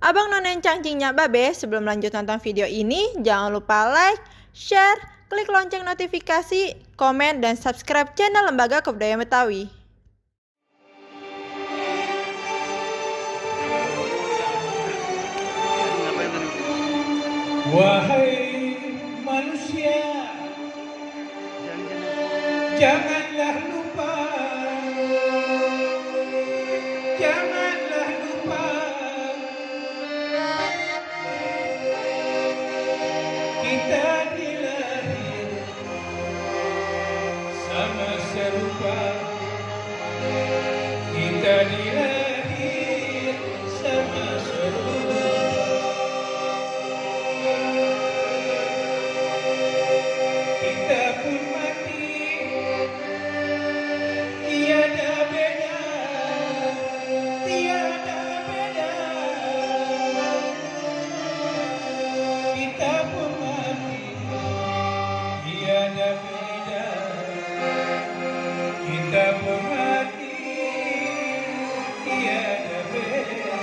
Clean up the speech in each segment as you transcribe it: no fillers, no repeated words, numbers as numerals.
Abang None cangcingnya Babe, sebelum lanjut nonton video ini, jangan lupa like, share, klik lonceng notifikasi, komen, dan subscribe channel Lembaga Kebudayaan Betawi. Wahai manusia, janganlah lupa, janganlah lupa, kita dilahir sama serupa, kita dilahir sama serupa. Kita pun mati, tiada beda, tiada beda. Kita pun mati, tiada beda. Kita pun mati, tiada beda.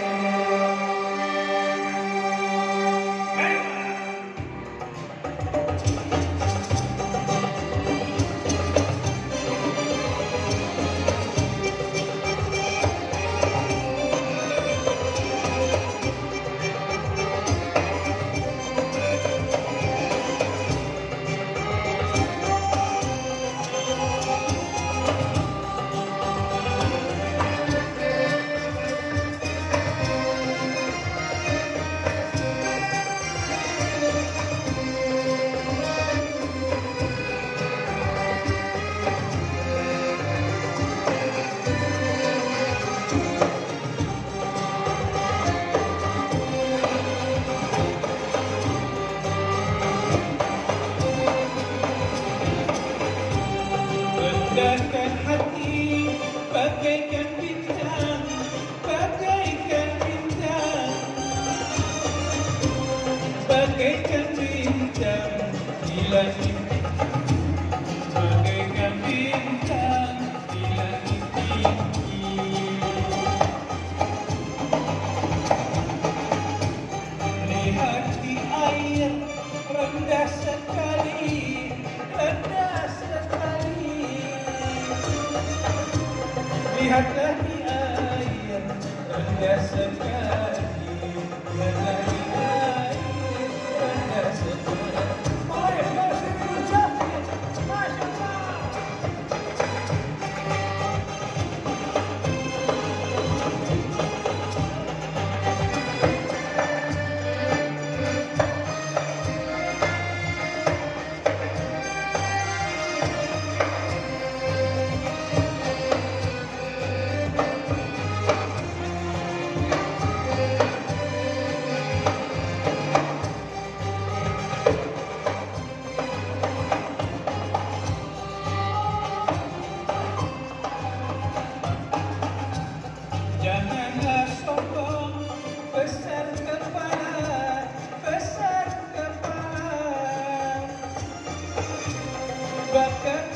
Rendahkan hati bagaikan bintang, bagaikan bintang, bagaikan bintang di langit, bagaikan bintang di langit tinggi. Lihat di air rendah sekali, rendah sekali. Lihatlah di air rendah sekali, lihatlah di air rendah sekali. Baik, masih diucapkan, Masya Allah. Janganlah sombong, besar kepala, besar kepala. Bahkan